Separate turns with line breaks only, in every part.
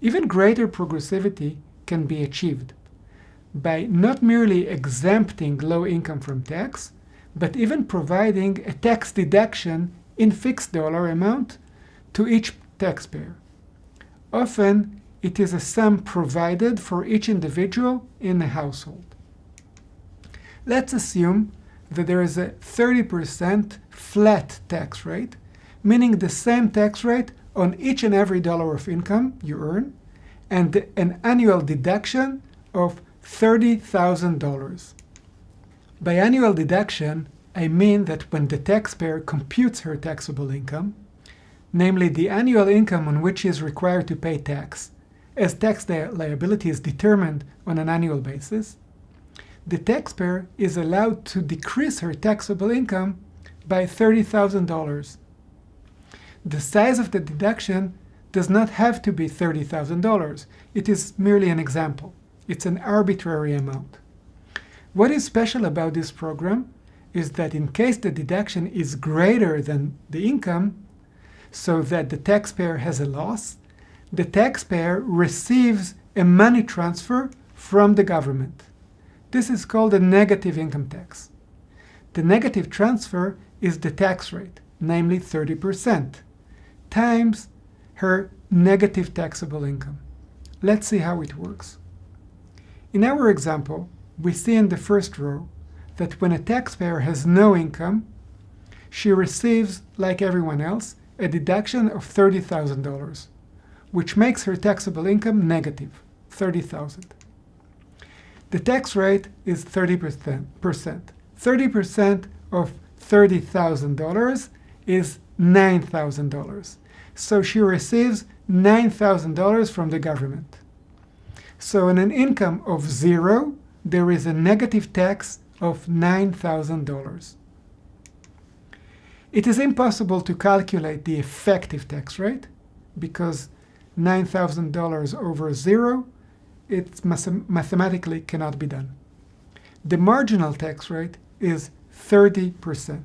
Even greater progressivity can be achieved by not merely exempting low income from tax, but even providing a tax deduction in fixed dollar amount to each taxpayer. Often, it is a sum provided for each individual in a household. Let's assume that there is a 30% flat tax rate, meaning the same tax rate on each and every dollar of income you earn, and an annual deduction of $30,000. By annual deduction, I mean that when the taxpayer computes her taxable income, namely the annual income on which she is required to pay tax, as tax liability is determined on an annual basis, the taxpayer is allowed to decrease her taxable income by $30,000. The size of the deduction does not have to be $30,000. It is merely an example. It's an arbitrary amount. What is special about this program is that in case the deduction is greater than the income, so that the taxpayer has a loss, the taxpayer receives a money transfer from the government. This is called a negative income tax. The negative transfer is the tax rate, namely 30%, times her negative taxable income. Let's see how it works. In our example, we see in the first row that when a taxpayer has no income, she receives, like everyone else, a deduction of $30,000, which makes her taxable income negative, $30,000. The tax rate is 30%. 30% of $30,000 is $9,000. So she receives $9,000 from the government. So on an income of zero, there is a negative tax of $9,000. It is impossible to calculate the effective tax rate because $9,000 over zero, it mathematically cannot be done. The marginal tax rate is 30%.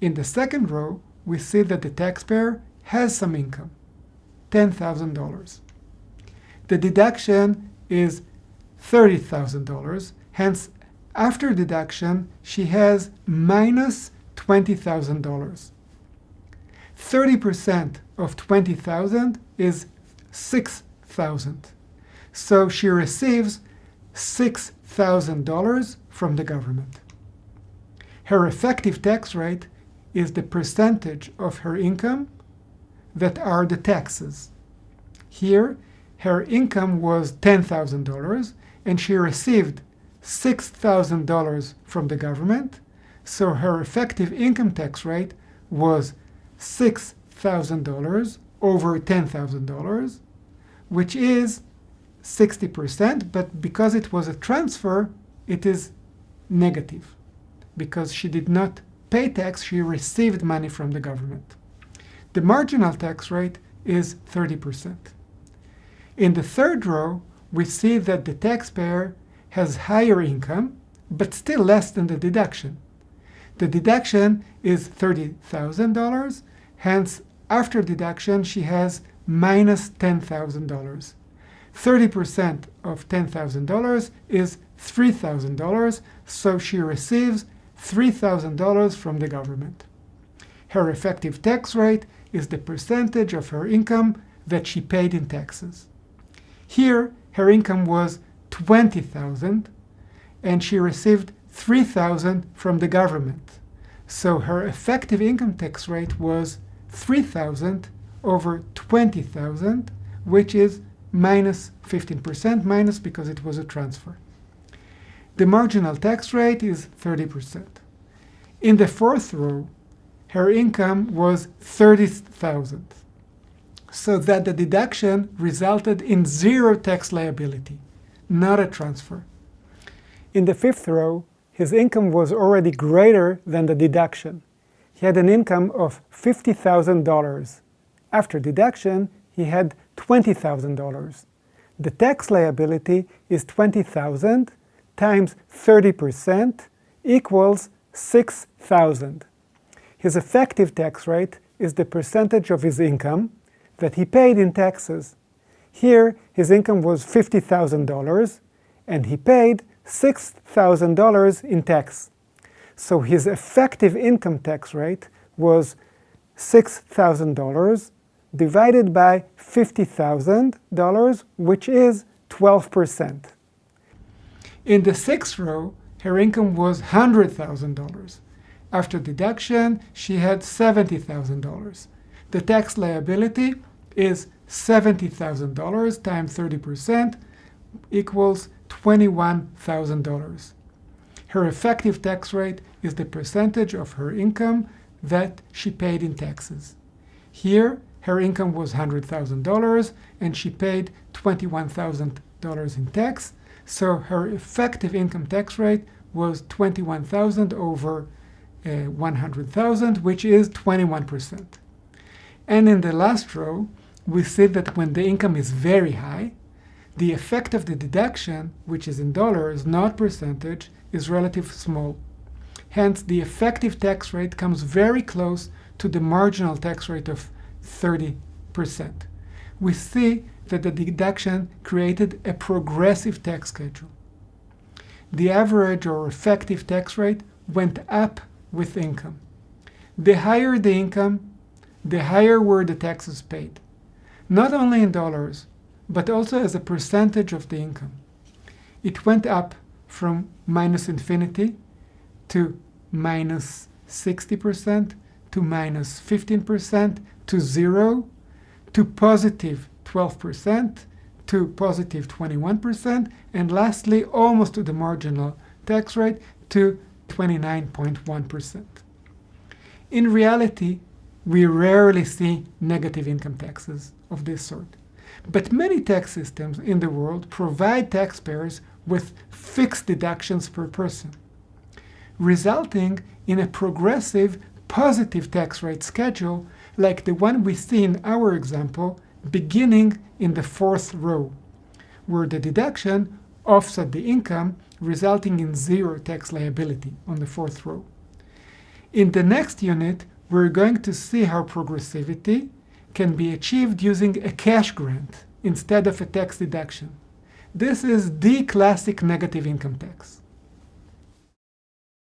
In the second row, we see that the taxpayer has some income, $10,000. The deduction is $30,000, hence after deduction she has minus $20,000. 30% of $20,000 is $6,000. So she receives $6,000 from the government. Her effective tax rate is the percentage of her income that are the taxes. Here, her income was $10,000 and she received $6,000 from the government, so her effective income tax rate was $6,000 over $10,000, which is 60%, but because it was a transfer, it is negative. Because she did not pay tax, she received money from the government. The marginal tax rate is 30%. In the third row, we see that the taxpayer has higher income, but still less than the deduction. The deduction is $30,000, hence after deduction she has minus $10,000. 30% of $10,000 is $3,000, so she receives $3,000 from the government. Her effective tax rate is the percentage of her income that she paid in taxes. Here, her income was $20,000, and she received $3,000 from the government. So her effective income tax rate was $3,000 over $20,000, which is minus 15%, minus because it was a transfer. The marginal tax rate is 30%. In the fourth row, her income was $30,000, so that the deduction resulted in zero tax liability, not a transfer. In the fifth row, his income was already greater than the deduction. He had an income of $50,000. After deduction, he had $20,000. The tax liability is $20,000 times 30% equals $6,000. His effective tax rate is the percentage of his income that he paid in taxes. Here, his income was $50,000, and he paid $6,000 in tax. So his effective income tax rate was $6,000 divided by $50,000, which is 12%. In the sixth row, her income was $100,000. After deduction, she had $70,000. The tax liability is $70,000 times 30% equals $21,000. Her effective tax rate is the percentage of her income that she paid in taxes. Here, her income was $100,000 and she paid $21,000 in tax, so her effective income tax rate was $21,000 over $100,000, which is 21%. And in the last row, we see that when the income is very high, the effect of the deduction, which is in dollars, not percentage, is relatively small. Hence, the effective tax rate comes very close to the marginal tax rate of 30%. We see that the deduction created a progressive tax schedule. The average or effective tax rate went up with income. The higher the income, the higher were the taxes paid, not only in dollars, but also as a percentage of the income. It went up from minus infinity to minus 60%, to minus 15%, to 0, to positive 12%, to positive 21%, and lastly, almost to the marginal tax rate, to 29.1%. In reality, we rarely see negative income taxes of this sort. But many tax systems in the world provide taxpayers with fixed deductions per person, resulting in a progressive positive tax rate schedule like the one we see in our example, beginning in the fourth row, where the deduction offset the income, resulting in zero tax liability on the fourth row. In the next unit, we're going to see how progressivity can be achieved using a cash grant instead of a tax deduction. This is the classic negative income tax.